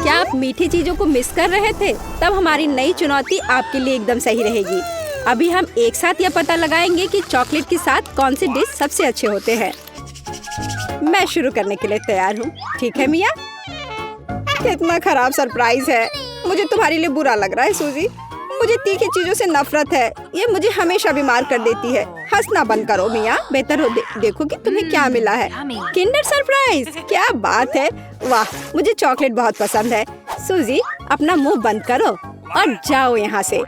क्या आप मीठी चीजों को मिस कर रहे थे? तब हमारी नई चुनौती आपके लिए एकदम सही रहेगी। अभी हम एक साथ यह पता लगाएंगे कि चॉकलेट के साथ कौन से डिश सबसे अच्छे होते हैं। मैं शुरू करने के लिए तैयार हूँ। ठीक है मिया? कितना खराब सरप्राइज है। मुझे तुम्हारे लिए बुरा लग रहा है सूजी। मुझे तीखी चीजों से नफरत है। ये मुझे हमेशा बीमार कर देती है। हंसना बंद करो मिया। बेहतर हो देखो कि तुम्हें क्या मिला है। किंडर सरप्राइज, क्या बात है। वाह, मुझे चॉकलेट बहुत पसंद है। सूजी, अपना मुंह बंद करो और जाओ यहाँ से।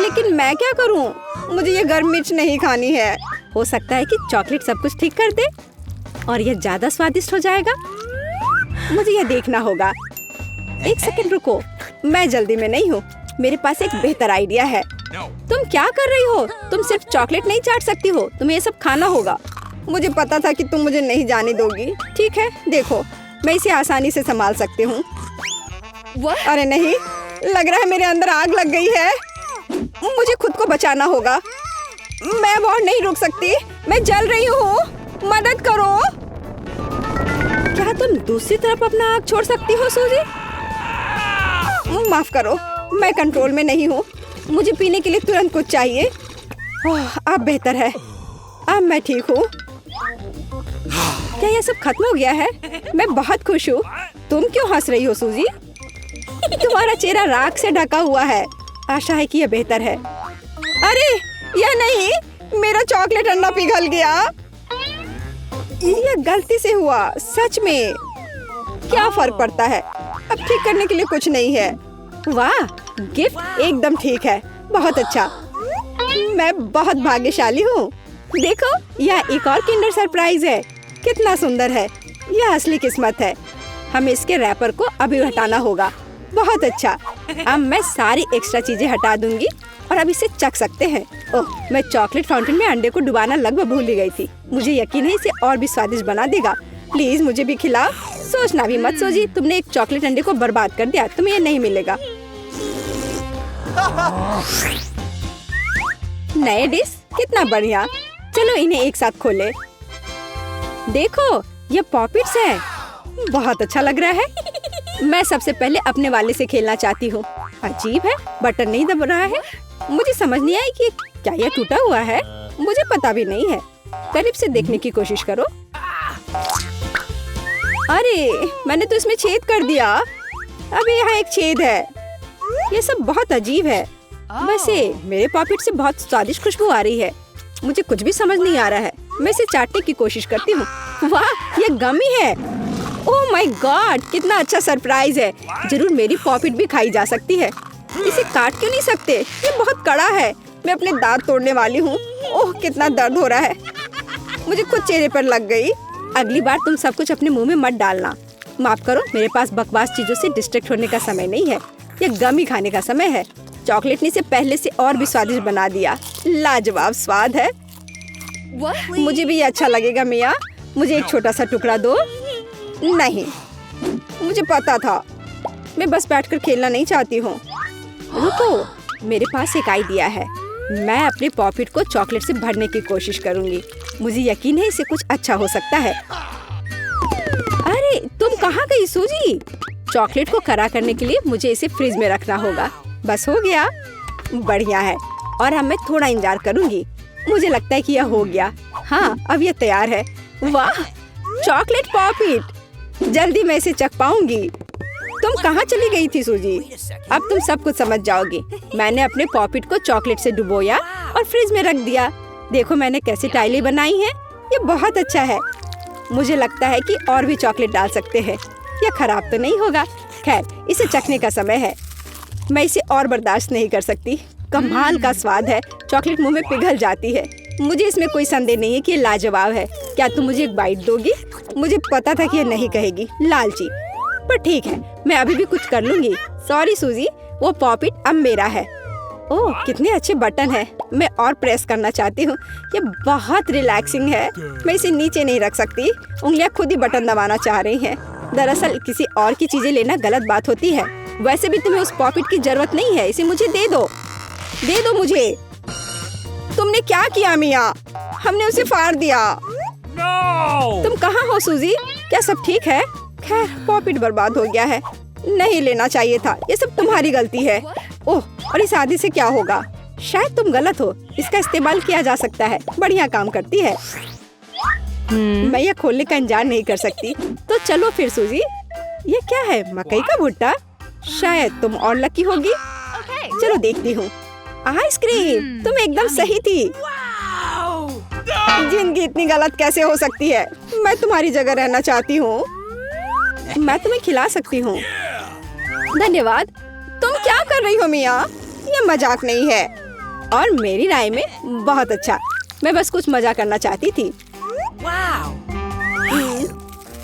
लेकिन मैं क्या करूँ? मुझे ये गर्म मिर्च नहीं खानी है। हो सकता है कि चॉकलेट सब कुछ ठीक कर दे और यह ज्यादा स्वादिष्ट हो जाएगा। मुझे यह देखना होगा। एक सेकंड रुको, मैं जल्दी में नहीं हूँ। मेरे पास एक बेहतर आइडिया है। तुम क्या कर रही हो? तुम सिर्फ चॉकलेट नहीं चाट सकती हो, तुम्हें ये सब खाना होगा। मुझे पता था कि तुम मुझे नहीं जाने दोगी। ठीक है, देखो, मैं इसे आसानी से संभाल सकती हूँ। अरे नहीं, लग रहा है मेरे अंदर आग लग गई है। मुझे खुद को बचाना होगा। मैं और नहीं रुक सकती। मैं जल रही हूँ, मदद करो। क्या तुम दूसरी तरफ अपना आग छोड़ सकती हो सूजी? माफ करो, मैं कंट्रोल में नहीं हूँ। मुझे पीने के लिए तुरंत कुछ चाहिए। अब बेहतर है। अब मैं ठीक हूँ। क्या यह सब खत्म हो गया है? मैं बहुत खुश हूँ। तुम क्यों हंस रही हो सूजी? तुम्हारा चेहरा राख से ढका हुआ है। आशा है कि यह बेहतर है। अरे यह नहीं, मेरा चॉकलेट अंडा पिघल गया। यह गलती से हुआ, सच में। क्या फर्क पड़ता है? अब ठीक करने के लिए कुछ नहीं है। वाह, गिफ्ट एकदम ठीक है। बहुत अच्छा। मैं बहुत भाग्यशाली हूँ। देखो, यह एक और किंडर सरप्राइज है। कितना सुंदर है। यह असली किस्मत है। हमें इसके रैपर को अभी हटाना होगा। बहुत अच्छा। अब मैं सारी एक्स्ट्रा चीजें हटा दूंगी और अब इसे चख सकते हैं। ओह, मैं चॉकलेट फाउंटेन में अंडे को डुबाना लगभग भूल ही गई थी। मुझे यकीन है इसे और भी स्वादिष्ट बना देगा। प्लीज मुझे भी खिलाओ। सोचना भी मत सूजी, तुमने एक चॉकलेट अंडे को बर्बाद कर दिया। तुम्हें ये नहीं मिलेगा। नए डिश, कितना बढ़िया। चलो इन्हें एक साथ खोले। देखो, ये पॉपिट्स है। बहुत अच्छा लग रहा है। मैं सबसे पहले अपने वाले से खेलना चाहती हूँ। अजीब है, बटन नहीं दब रहा है। मुझे समझ नहीं आई कि क्या यह टूटा हुआ है। मुझे पता भी नहीं है। करीब से देखने की कोशिश करो। अरे, मैंने तो इसमें छेद कर दिया। अभी यहाँ एक छेद है। ये सब बहुत अजीब है। वैसे मेरे पॉकेट से बहुत स्वादिष्ट खुशबू आ रही है। मुझे कुछ भी समझ नहीं आ रहा है। मैं इसे चाटने की कोशिश करती हूँ। वाह, ये गमी है। ओह माय गॉड, कितना अच्छा सरप्राइज है। जरूर मेरी पॉकेट भी खाई जा सकती है। इसे काट क्यों नहीं सकते? ये बहुत कड़ा है। मैं अपने दांत तोड़ने वाली हूँ। ओह, कितना दर्द हो रहा है। मुझे खुद चेहरे पर लग गई। अगली बार तुम सब कुछ अपने मुंह में मत डालना। माफ करो, मेरे पास बकवास चीजों से डिस्ट्रैक्ट होने का समय नहीं है। ये गमी खाने का समय है। चॉकलेट ने इसे पहले से और भी स्वादिष्ट बना दिया। लाजवाब स्वाद है। मुझे भी ये अच्छा लगेगा मिया। मुझे एक छोटा सा टुकड़ा दो। नहीं, मुझे पता था। मैं बस बैठकर खेलना नहीं चाहती हूँ। रुको, मेरे पास एक आइडिया है। मैं अपने पॉकेट को चॉकलेट से भरने की कोशिश करूँगी। मुझे यकीन है इसे कुछ अच्छा हो सकता है। अरे, तुम कहाँ गई सूजी? चॉकलेट को कड़ा करने के लिए मुझे इसे फ्रिज में रखना होगा। बस हो गया। बढ़िया है। और अब मैं थोड़ा इंतजार करूँगी। मुझे लगता है कि यह हो गया। हाँ, अब यह तैयार है। वाह, चॉकलेट पॉकेट। जल्दी मैं इसे चख पाऊंगी। तुम कहाँ चली गई थी सूजी? अब तुम सब कुछ समझ जाओगी। मैंने अपने पॉकेट को चॉकलेट से डुबोया और फ्रिज में रख दिया। देखो मैंने कैसी टाइलें बनाई हैं। ये बहुत अच्छा है। मुझे लगता है कि और भी चॉकलेट डाल सकते हैं। यह खराब तो नहीं होगा। खैर, इसे चखने का समय है। मैं इसे और बर्दाश्त नहीं कर सकती। कमाल का स्वाद है। चॉकलेट मुंह में पिघल जाती है। मुझे इसमें कोई संदेह नहीं है कि ये लाजवाब है। क्या तुम मुझे एक बाइट दोगी? मुझे पता था कि ये नहीं कहेगी, लालची। पर ठीक है, मैं अभी भी कुछ कर लूंगी। सॉरी सूजी, वो पॉकेट अब मेरा है। ओह, कितने अच्छे बटन है। मैं और प्रेस करना चाहती हूँ। ये बहुत रिलैक्सिंग है। मैं इसे नीचे नहीं रख सकती। उंगलियां खुद ही बटन दबाना चाह रही हैं। दरअसल किसी और की चीजें लेना गलत बात होती है। वैसे भी तुम्हें उस पॉकेट की जरूरत नहीं है। इसे मुझे दे दो। दे दो मुझे। तुमने क्या किया मिया? हमने उसे फाड़ दिया। No! तुम कहाँ हो सूजी? क्या सब ठीक है? खैर पॉपिट बर्बाद हो गया है, नहीं लेना चाहिए था। ये सब तुम्हारी गलती है। ओह, और इस आदि से क्या होगा? शायद तुम गलत हो, इसका इस्तेमाल किया जा सकता है। बढ़िया काम करती है। मैं ये खोलने का इंतजार नहीं कर सकती। तो चलो फिर सूजी। ये क्या है? मकई का भुट्टा? शायद तुम और लकी होगी। चलो देखती हूँ। आइसक्रीम, तुम एकदम सही थी। जिंदगी इतनी गलत कैसे हो सकती है? मैं तुम्हारी जगह रहना चाहती हूँ। मैं तुम्हें खिला सकती हूँ। धन्यवाद। तुम क्या कर रही हो मिया? ये मजाक नहीं है। और मेरी राय में बहुत अच्छा। मैं बस कुछ मजा करना चाहती थी।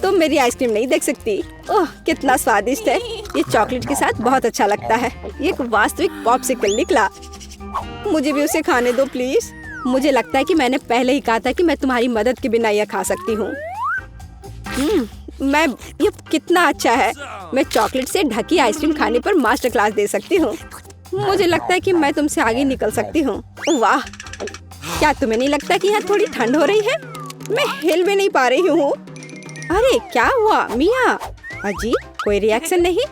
तुम मेरी आइसक्रीम नहीं देख सकती। ओह, कितना स्वादिष्ट है। ये चॉकलेट के साथ बहुत अच्छा लगता है। ये एक वास्तविक पॉप्सिकल निकला। मुझे भी उसे खाने दो प्लीज। मुझे लगता है कि मैंने पहले ही कहा था कि मैं तुम्हारी मदद के बिना यह खा सकती हूँ। ये कितना अच्छा है। मैं चॉकलेट से ढकी आइसक्रीम खाने पर मास्टर क्लास दे सकती हूँ। मुझे लगता है कि मैं तुमसे आगे निकल सकती हूँ। वाह, क्या तुम्हें नहीं लगता कि यहाँ थोड़ी ठंड हो रही है? मैं हिल भी नहीं पा रही हूँ। अरे क्या हुआ मिया? अजी, कोई रिएक्शन नहीं?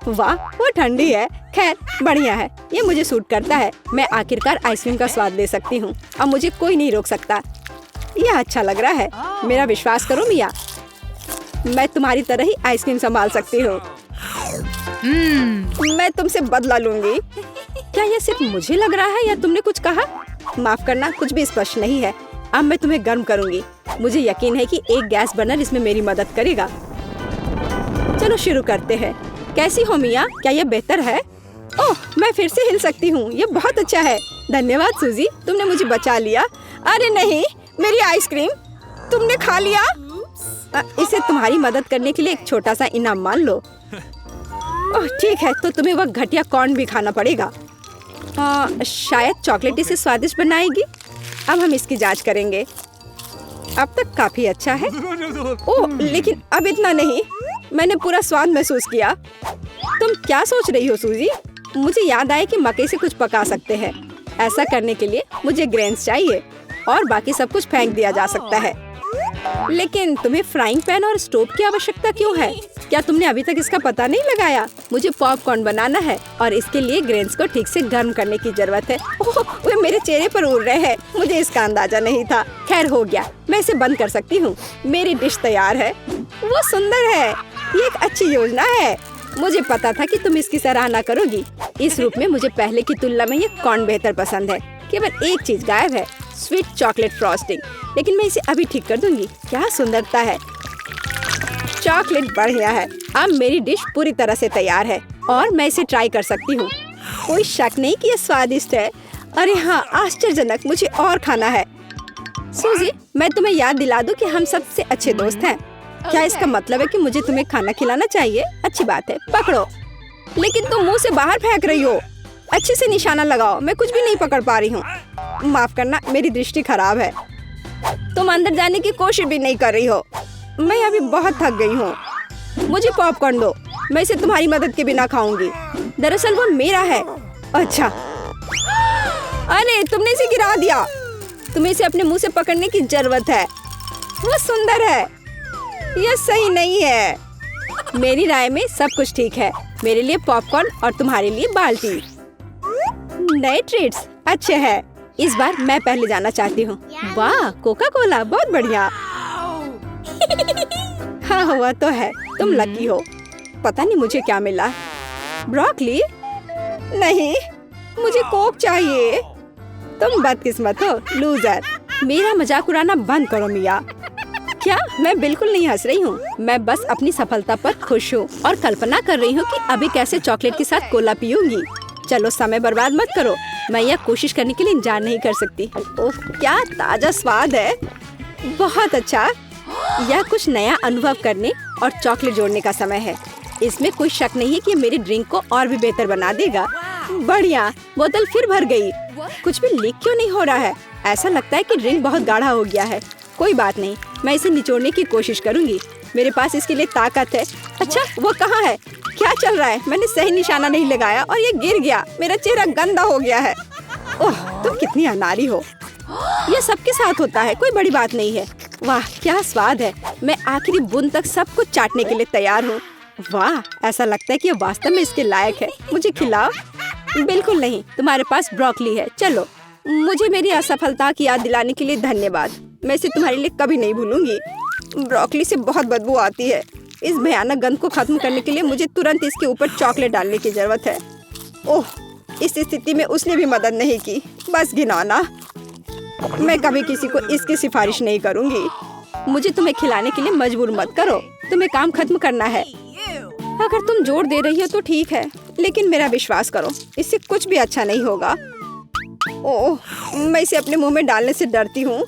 वाह, वो ठंडी है। खैर बढ़िया है, ये मुझे सूट करता है। मैं आखिरकार आइसक्रीम का स्वाद ले सकती हूँ। अब मुझे कोई नहीं रोक सकता। यह अच्छा लग रहा है। मेरा विश्वास करो मिया, मैं तुम्हारी तरह ही आइसक्रीम संभाल सकती हूँ। मैं तुमसे बदला लूंगी। क्या यह सिर्फ मुझे लग रहा है या तुमने कुछ कहा? माफ करना, कुछ भी स्पष्ट नहीं है। अब मैं तुम्हें गर्म करूंगी। मुझे यकीन है कि एक गैस बर्नर इसमें मेरी मदद करेगा। चलो शुरू करते हैं। कैसी हो मिया? क्या यह बेहतर है? ओह, मैं फिर से हिल सकती हूँ। ये बहुत अच्छा है। धन्यवाद सूजी, तुमने मुझे बचा लिया। अरे नहीं, मेरी आइसक्रीम तुमने खा लिया। इसे तुम्हारी मदद करने के लिए एक छोटा सा इनाम मान लो। ओह ठीक है, तो तुम्हें वह घटिया कॉर्न भी खाना पड़ेगा। शायद चॉकलेट इसे स्वादिष्ट बनाएगी। अब हम इसकी जांच करेंगे। अब तक काफी अच्छा है। ओह, लेकिन अब इतना नहीं। मैंने पूरा स्वाद महसूस किया। तुम क्या सोच रही हो सूजी? मुझे याद आया कि मकई से कुछ पका सकते हैं। ऐसा करने के लिए मुझे ग्रेन्स चाहिए और बाकी सब कुछ फेंक दिया जा सकता है। लेकिन तुम्हें फ्राइंग पैन और स्टोव की आवश्यकता क्यों है? क्या तुमने अभी तक इसका पता नहीं लगाया? मुझे पॉपकॉर्न बनाना है और इसके लिए ग्रेन्स को ठीक से गर्म करने की जरूरत है। ओह, वे मेरे चेहरे पर उड़ रहे हैं। मुझे इसका अंदाजा नहीं था। खैर हो गया, मैं इसे बंद कर सकती हूँ। मेरी डिश तैयार है। वो सुंदर है। ये एक अच्छी योजना है। मुझे पता था कि तुम इसकी सराहना करोगी। इस रूप में मुझे पहले की तुलना में ये कॉर्न बेहतर पसंद है। केवल एक चीज गायब है, स्वीट चॉकलेट फ्रॉस्टिंग। लेकिन मैं इसे अभी ठीक कर दूंगी। क्या सुंदरता है। चॉकलेट बढ़िया है। अब मेरी डिश पूरी तरह से तैयार है और मैं इसे ट्राई कर सकती हूँ। कोई शक नहीं कि ये स्वादिष्ट है। अरे हाँ, आश्चर्यजनक। मुझे और खाना है। सूजी, मैं तुम्हें याद दिला दूं कि हम सबसे अच्छे दोस्त हैं। क्या इसका मतलब है कि मुझे तुम्हें खाना खिलाना चाहिए? अच्छी बात है, पकड़ो। लेकिन तुम मुंह से बाहर फेंक रही हो। अच्छे से निशाना लगाओ। मैं कुछ भी नहीं पकड़ पा रही हूँ। माफ करना, मेरी दृष्टि खराब है। तुम अंदर जाने की कोशिश भी नहीं कर रही हो। मैं अभी बहुत थक गई हूँ। मुझे पॉपकॉर्न दो। मैं इसे तुम्हारी मदद के बिना खाऊंगी। दरअसल वो मेरा है। अच्छा, अरे तुमने इसे गिरा दिया। तुम्हें इसे अपने मुंह से पकड़ने की जरूरत है। वो सुंदर है। यह सही नहीं है। मेरी राय में सब कुछ ठीक है। मेरे लिए पॉपकॉर्न और तुम्हारे लिए बाल्टी। नए ट्रीट्स अच्छे हैं। इस बार मैं पहले जाना चाहती हूँ। वाह, कोका कोला, बहुत बढ़िया। हाँ हुआ तो है। तुम लकी हो। पता नहीं मुझे क्या मिला। ब्रोकली? नहीं, मुझे कोक चाहिए। तुम बदकिस्मत हो, लूजर। मेरा मजाक उड़ाना बंद करो मिया। क्या? मैं बिल्कुल नहीं हंस रही हूँ। मैं बस अपनी सफलता पर खुश हूँ और कल्पना कर रही हूँ कि अभी कैसे चॉकलेट के साथ कोला पीऊंगी। चलो समय बर्बाद मत करो। मैं यह कोशिश करने के लिए इंतजार नहीं कर सकती। ओह, क्या ताजा स्वाद है। बहुत अच्छा। यह कुछ नया अनुभव करने और चॉकलेट जोड़ने का समय है। इसमें कोई शक नहीं है कि मेरे ड्रिंक को और भी बेहतर बना देगा। बढ़िया। बोतल फिर भर गई। कुछ भी लीक क्यों नहीं हो रहा है? ऐसा लगता है कि ड्रिंक बहुत गाढ़ा हो गया है। कोई बात नहीं, मैं इसे निचोड़ने की कोशिश करूंगी। मेरे पास इसके लिए ताकत है। अच्छा, वो कहाँ है? क्या चल रहा है? मैंने सही निशाना नहीं लगाया और ये गिर गया। मेरा चेहरा गंदा हो गया है। ओह, तुम कितनी अनाड़ी हो। यह सबके साथ होता है, कोई बड़ी बात नहीं है। वाह क्या स्वाद है। मैं आखिरी बूंद तक सब कुछ चाटने के लिए तैयार हूँ। वाह, ऐसा लगता है कि ये वास्तव में इसके लायक है। मुझे खिलाओ। बिल्कुल नहीं, तुम्हारे पास ब्रोकली है। चलो। मुझे मेरी असफलता की याद दिलाने के लिए धन्यवाद। मैं इसे तुम्हारे लिए कभी नहीं भूलूंगी। ब्रोकली से बहुत बदबू आती है। इस भयानक गंध को खत्म करने के लिए मुझे तुरंत इसके ऊपर चॉकलेट डालने की जरूरत है। ओह, इस स्थिति में उसने भी मदद नहीं की। बस घिनौना। मैं कभी किसी को इसकी सिफारिश नहीं करूंगी। मुझे तुम्हें खिलाने के लिए मजबूर मत करो। तुम्हें काम खत्म करना है। अगर तुम जोर दे रही हो तो ठीक है, लेकिन मेरा विश्वास करो, इससे कुछ भी अच्छा नहीं होगा। ओह, मैं इसे अपने मुंह में डालने से डरती हूँ।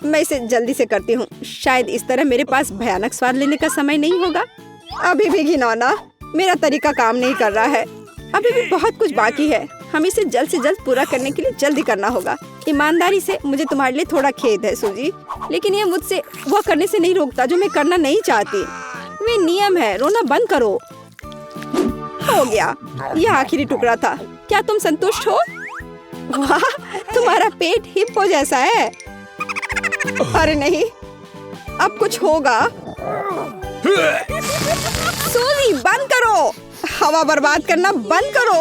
मैं इसे जल्दी से करती हूँ। शायद इस तरह मेरे पास भयानक स्वाद लेने का समय नहीं होगा। अभी भी घिनौना। मेरा तरीका काम नहीं कर रहा है। अभी भी बहुत कुछ बाकी है। हम इसे जल्द से जल्द पूरा करने के लिए जल्दी करना होगा। ईमानदारी से मुझे तुम्हारे लिए थोड़ा खेद है सूजी, लेकिन ये मुझसे वो करने से नहीं रोकता जो मैं करना नहीं चाहती। वे नियम है। रोना बंद करो। हो गया। यह आखिरी टुकड़ा था। क्या तुम संतुष्ट हो? वाह, तुम्हारा पेट हिप्पो जैसा है। अरे नहीं, अब कुछ होगा। सूजी बंद करो। हवा बर्बाद करना बंद करो।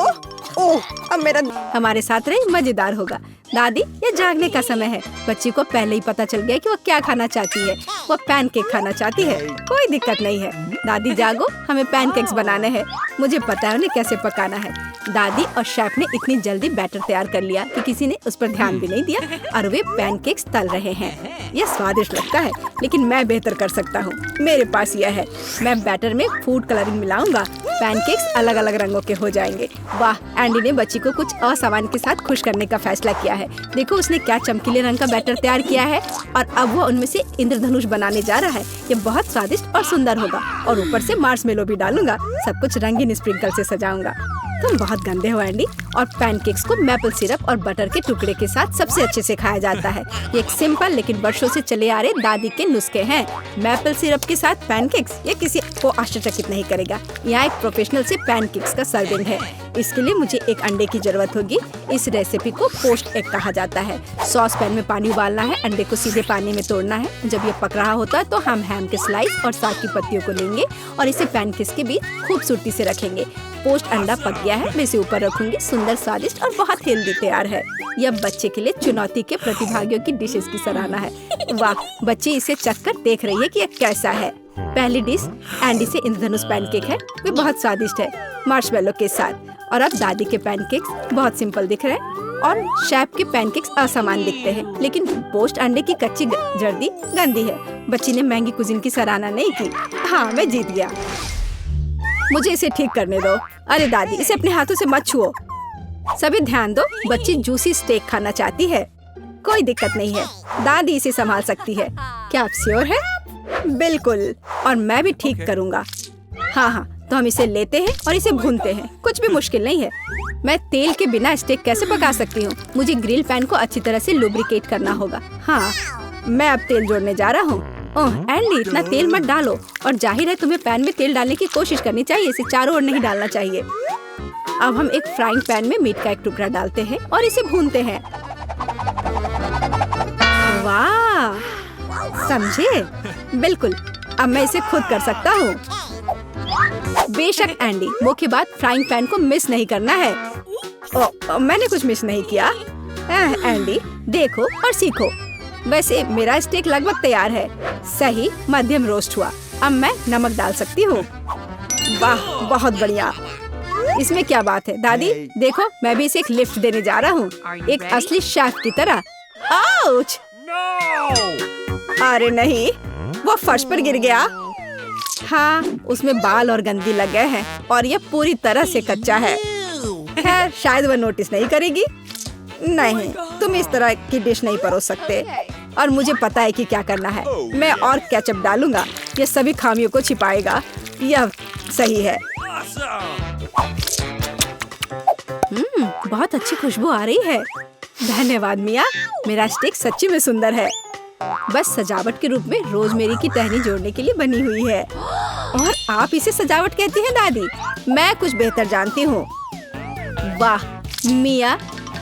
ओह, अब मेरा हमारे साथ रहे मजेदार होगा। दादी, ये जागने का समय है। बच्ची को पहले ही पता चल गया कि वो क्या खाना चाहती है। वो पैनकेक खाना चाहती है। कोई दिक्कत नहीं है। दादी जागो, हमें पैनकेक्स बनाने हैं। मुझे पता है उन्हें कैसे पकाना है। दादी और शेफ ने इतनी जल्दी बैटर तैयार कर लिया कि किसी ने उस पर ध्यान भी नहीं दिया और वे पैनकेक्स तल रहे हैं। यह स्वादिष्ट लगता है, लेकिन मैं बेहतर कर सकता हूँ। मेरे पास यह है। मैं बैटर में फूड कलरिंग मिलाऊंगा। पैनकेक्स अलग अलग रंगों के हो जाएंगे। वाह, एंडी ने बच्ची को कुछ असामान्य के साथ खुश करने का फैसला किया है। देखो उसने क्या चमकीले रंग का बैटर तैयार किया है और अब वो उनमें से इंद्रधनुष बनाने जा रहा है। ये बहुत स्वादिष्ट और सुंदर होगा और ऊपर से मार्शमेलो भी डालूंगा। सब कुछ रंगीन स्प्रिंकल से सजाऊंगा। तुम बहुत गंदे हो एंडी। और पैनकेक्स को मैपल सिरप और बटर के टुकड़े के साथ सबसे अच्छे से खाया जाता है। ये एक सिंपल लेकिन वर्षों से चले आ रहे दादी के नुस्खे हैं। मैपल सिरप के साथ पैनकेक्स, ये किसी को आश्चर्यचकित नहीं करेगा। यहाँ एक प्रोफेशनल से पैनकेक्स का सर्विंग है। इसके लिए मुझे एक अंडे की जरूरत होगी। इस रेसिपी को पोस्ट एग कहा जाता है। सॉस पैन में पानी उबालना है। अंडे को सीधे पानी में तोड़ना है। जब ये पक रहा होता है तो हम हैम के स्लाइस और साग की पत्तियों को लेंगे और इसे पैनकेक्स के बीच खूबसूरती से रखेंगे। पोस्ट अंडा पक गया है। मैं इसे ऊपर रखूंगी। सुंदर, स्वादिष्ट और बहुत हेल्दी तैयार है। यह बच्चे के लिए चुनौती के प्रतिभागियों की डिशेस की सराहना है। वाह, बच्ची इसे चखकर देख रही है कि यह कैसा है। पहली डिश एंडी से इंद्रधनुष पैनकेक है। वे बहुत स्वादिष्ट है मार्शमेलो के साथ। और अब दादी के पैनकेक्स बहुत सिंपल दिख रहे हैं और शेफ के पैनकेक्स असामान्य दिखते हैं। लेकिन पोस्ट अंडे की कच्ची जर्दी गंदी है। बच्ची ने महंगी कुजीन की सराहना नहीं की। हाँ, मैं जीत गया। मुझे इसे ठीक करने दो। अरे दादी, इसे अपने हाथों से मत छुओ। सभी ध्यान दो, बच्ची जूसी स्टेक खाना चाहती है। कोई दिक्कत नहीं है, दादी इसे संभाल सकती है। क्या आप श्योर है? बिल्कुल, और मैं भी ठीक करूँगा। हाँ, तो हम इसे लेते हैं और इसे भूनते हैं। कुछ भी मुश्किल नहीं है। मैं तेल के बिना स्टेक कैसे पका सकती हूँ? मुझे ग्रिल पैन को अच्छी तरह से लुब्रिकेट करना होगा। हाँ, मैं अब तेल जोड़ने जा रहा हूँ। ओह एंडी, इतना तेल मत डालो। और जाहिर है तुम्हें पैन में तेल डालने की कोशिश करनी चाहिए। इसे चारों ओर नहीं डालना चाहिए। अब हम एक फ्राइंग पैन में मीट का एक टुकड़ा डालते हैं और इसे भूनते हैं। वाह, समझे? बिल्कुल, अब मैं इसे खुद कर सकता हूँ। बेशक एंडी, मुख्य बात फ्राइंग पैन को मिस नहीं करना है। मैंने कुछ मिस नहीं किया। एंडी, देखो और सीखो। वैसे मेरा स्टेक लगभग तैयार है। सही मध्यम रोस्ट हुआ। अब मैं नमक डाल सकती हूँ। वाह, बहुत बढ़िया। इसमें क्या बात है दादी? देखो, मैं भी इसे एक लिफ्ट देने जा रहा हूँ, एक असली शेफ की तरह। आउच! अरे नहीं, वो फर्श पर गिर गया। हाँ, उसमें बाल और गंदगी लग गए हैं और यह पूरी तरह से कच्चा है। खैर, शायद वह नोटिस नहीं करेगी। नहीं, तुम इस तरह की डिश नहीं परोस सकते। और मुझे पता है कि क्या करना है। मैं और केचप डालूंगा। यह सभी खामियों को छिपाएगा। यह सही है। बहुत अच्छी खुशबू आ रही है। धन्यवाद मिया, मेरा स्टेक सच्ची में सुंदर है। बस सजावट के रूप में रोजमेरी की टहनी जोड़ने के लिए बनी हुई है। और आप इसे सजावट कहती हैं दादी? मैं कुछ बेहतर जानती हूँ। वाह मिया,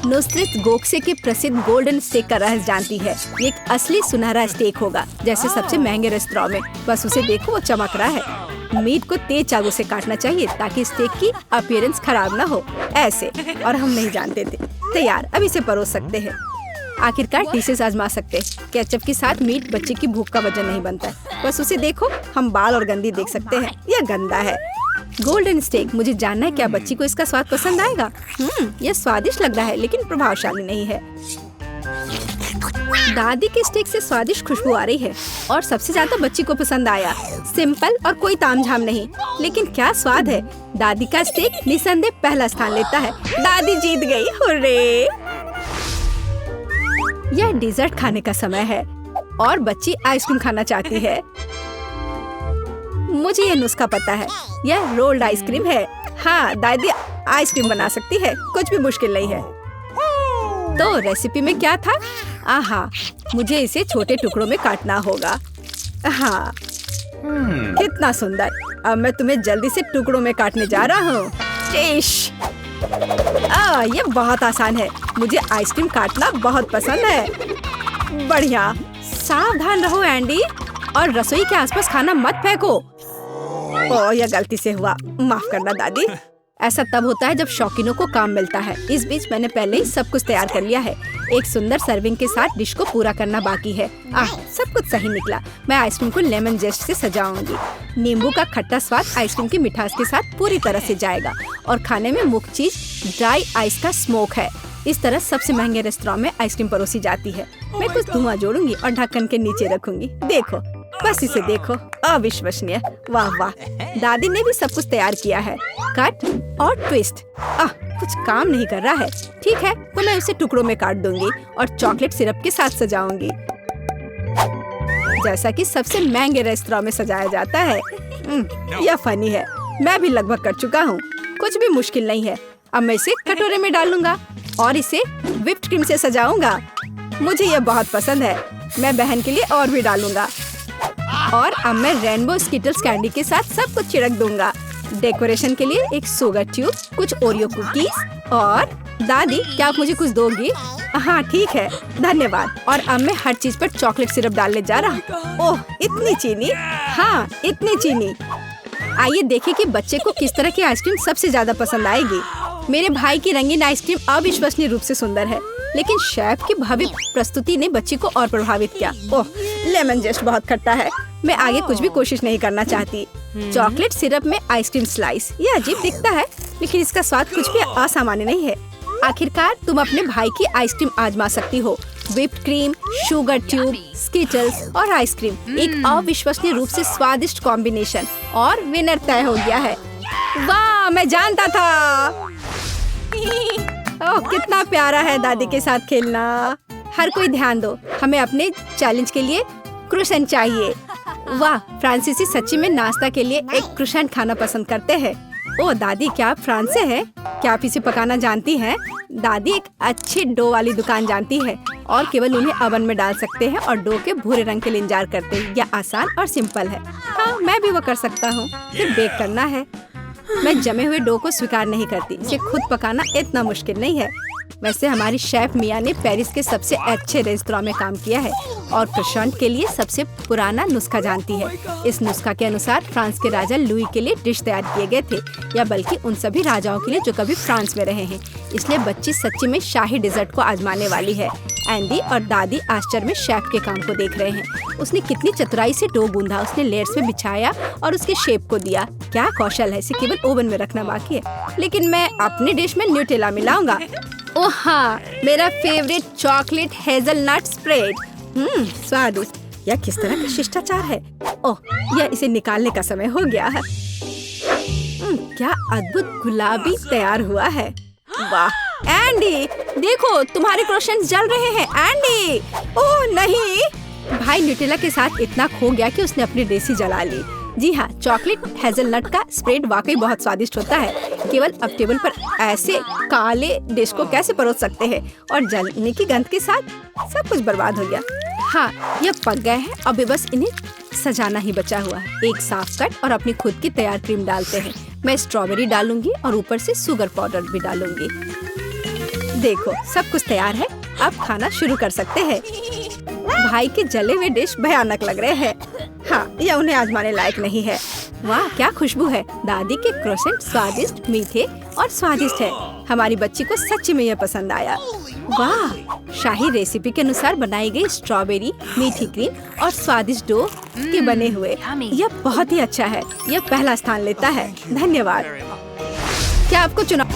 नुसरत गोखसे के प्रसिद्ध गोल्डन स्टेक का रहस्य जानती है। ये एक असली सुनहरा स्टेक होगा, जैसे सबसे महंगे रेस्तरां में। बस उसे देखो, वो चमक रहा है। मीट को तेज चाकू से काटना चाहिए ताकि स्टेक की अपीयरेंस खराब ना हो, ऐसे। और हम नहीं जानते थे। तैयार, अब इसे परोस सकते हैं। आखिरकार डिशेस आजमा सकते हैं। केचप के साथ मीट बच्चे की भूख का वजन नहीं बनता है। बस उसे देखो, हम बाल और गंदी देख सकते हैं। यह गंदा है। गोल्डन स्टेक, मुझे जानना है क्या बच्ची को इसका स्वाद पसंद आएगा। यह स्वादिष्ट लग रहा है लेकिन प्रभावशाली नहीं है। दादी के स्टेक से स्वादिष्ट खुशबू आ रही है और सबसे ज्यादा बच्ची को पसंद आया। सिंपल और कोई तामझाम नहीं, लेकिन क्या स्वाद है। दादी का स्टेक निसंदेह पहला स्थान लेता है। दादी जीत गई, हुर्रे। यह डिजर्ट खाने का समय है और बच्ची आइसक्रीम खाना चाहती है। मुझे यह नुस्खा पता है। यह रोल्ड आइसक्रीम है। हाँ, दादी आइसक्रीम बना सकती है, कुछ भी मुश्किल नहीं है। तो रेसिपी में क्या था? आहा, मुझे इसे छोटे टुकड़ों में काटना होगा। हाँ, कितना सुंदर। अब मैं तुम्हें जल्दी से टुकड़ों में काटने जा रहा हूँ। ये बहुत आसान है। मुझे आइसक्रीम काटना बहुत पसंद है। बढ़िया। सावधान रहो एंडी, और रसोई के आसपास खाना मत फेंको। ओह, यह गलती से हुआ, माफ करना दादी। ऐसा तब होता है जब शौकीनों को काम मिलता है। इस बीच मैंने पहले ही सब कुछ तैयार कर लिया है। एक सुंदर सर्विंग के साथ डिश को पूरा करना बाकी है। सब कुछ सही निकला। मैं आइसक्रीम को लेमन जेस्ट से सजाऊंगी। नींबू का खट्टा स्वाद आइसक्रीम की मिठास के साथ पूरी तरह से जाएगा और खाने में मुख्य चीज ड्राई आइस का स्मोक है। इस तरह सबसे महंगे रेस्तरां में आइसक्रीम परोसी जाती है। मैं कुछ धुआं जोड़ूंगी और ढक्कन के नीचे रखूंगी। देखो, बस इसे देखो, अविश्वसनीय। वाह वाह, दादी ने भी सब कुछ तैयार किया है। कट और ट्विस्ट। कुछ काम नहीं कर रहा है। ठीक है, तो मैं उसे टुकड़ों में काट दूंगी और चॉकलेट सिरप के साथ सजाऊंगी, जैसा कि सबसे महंगे रेस्तरां में सजाया जाता है। यह फनी है। मैं भी लगभग कर चुका हूँ। कुछ भी मुश्किल नहीं है। अब मैं इसे कटोरे में डालूंगा और इसे व्हिप्ड क्रीम से सजाऊंगा। मुझे यह बहुत पसंद है। मैं बहन के लिए और भी डालूंगा। और अब मैं रेनबो स्किटल्स कैंडी के साथ सब कुछ छिड़क दूंगा। डेकोरेशन के लिए एक शुगर ट्यूब, कुछ ओरियो कुकीज और दादी, क्या आप मुझे कुछ दोगी? हाँ ठीक है, धन्यवाद। और अब मैं हर चीज पर चॉकलेट सिरप डालने जा रहा हूँ। ओह, इतनी चीनी? हाँ, इतनी चीनी। आइए देखें कि बच्चे को किस तरह की आइसक्रीम सबसे ज्यादा पसंद आएगी। मेरे भाई की रंगीन आइसक्रीम अविश्वसनीय रूप से सुंदर है, लेकिन शेफ की भव्य प्रस्तुति ने बच्ची को और प्रभावित किया। ओह, लेमन जेस्ट बहुत खट्टा है। मैं आगे कुछ भी कोशिश नहीं करना चाहती। चॉकलेट सिरप में आइसक्रीम स्लाइस, ये अजीब दिखता है, लेकिन इसका स्वाद कुछ भी असामान्य नहीं है। आखिरकार तुम अपने भाई की आइसक्रीम आजमा सकती हो। Whipped cream, sugar tube, Skittles और आइसक्रीम, एक अविश्वसनीय रूप से स्वादिष्ट कॉम्बिनेशन। और विनर तय हो गया है। वाह, मैं जानता था। ओह, कितना प्यारा है दादी के साथ खेलना। हर कोई ध्यान दो, हमें अपने चैलेंज के लिए क्रोसेंट चाहिए। वाह, फ्रांसीसी सच्ची में नाश्ता के लिए एक क्रोसेंट खाना पसंद करते हैं। ओह दादी, क्या आप फ्रांस से हैं? क्या आप इसे पकाना जानती हैं? दादी एक अच्छी डो वाली दुकान जानती है और केवल उन्हें ओवन में डाल सकते हैं और डो के भूरे रंग के लिए इंतजार करते हैं। यह आसान और सिंपल है। हाँ, मैं भी वो कर सकता हूँ। फिर बेक करना है। मैं जमे हुए डो को स्वीकार नहीं करती। इसे खुद पकाना इतना मुश्किल नहीं है। वैसे हमारी शेफ मिया ने पेरिस के सबसे अच्छे रेस्तरां में काम किया है और क्रोसेंट के लिए सबसे पुराना नुस्खा जानती है। इस नुस्खा के अनुसार फ्रांस के राजा लुई के लिए डिश तैयार किए गए थे, या बल्कि उन सभी राजाओं के लिए जो कभी फ्रांस में रहे हैं। इसलिए बच्ची सच्ची में शाही डिजर्ट को आजमाने वाली है। एंडी और दादी आश्चर्य में शेफ के काम को देख रहे हैं। उसने कितनी चतुराई से डो गूंधा, उसने लेयर्स में बिछाया और उसके शेप को दिया। क्या कौशल है, इसे केवल ओवन में रखना बाकी है। लेकिन मैं अपनी डिश में न्यूटेला मिलाऊंगा। ओह हाँ, मेरा फेवरेट चॉकलेट हेजलनट स्प्रेड। स्वादिष्ट। यह किस तरह का शिष्टाचार है। ओह, यह इसे निकालने का समय हो गया है। क्या अद्भुत गुलाबी तैयार हुआ है। वाह एंडी, देखो तुम्हारे क्रोसेंट्स जल रहे हैं। एंडी, ओह नहीं। भाई न्यूटेला के साथ इतना खो गया कि उसने अपनी डिश ही जला ली। जी हाँ, चॉकलेट हेजलनट का स्प्रेड वाकई बहुत स्वादिष्ट होता है। केवल अब टेबल पर ऐसे काले डिश को कैसे परोस सकते हैं, और जलने की गंध के साथ सब कुछ बर्बाद हो गया। हाँ, यह पक गए हैं। अब बस इन्हें सजाना ही बचा हुआ है। एक साफ कट और अपनी खुद की तैयार क्रीम डालते हैं। मैं स्ट्रॉबेरी डालूंगी और ऊपर से शुगर पाउडर भी डालूंगी। देखो सब कुछ तैयार है, अब खाना शुरू कर सकते हैं। भाई के जले हुए डिश भयानक लग रहे हैं। हाँ, यह उन्हें आजमाने लायक नहीं है। वाह क्या खुशबू है। दादी के क्रोसेंट स्वादिष्ट, मीठे और स्वादिष्ट है। हमारी बच्ची को सच्ची में यह पसंद आया। वाह, शाही रेसिपी के अनुसार बनाई गई स्ट्रॉबेरी, मीठी क्रीम और स्वादिष्ट डो के बने हुए। यह बहुत ही अच्छा है। यह पहला स्थान लेता है। धन्यवाद। क्या आपको चुनाव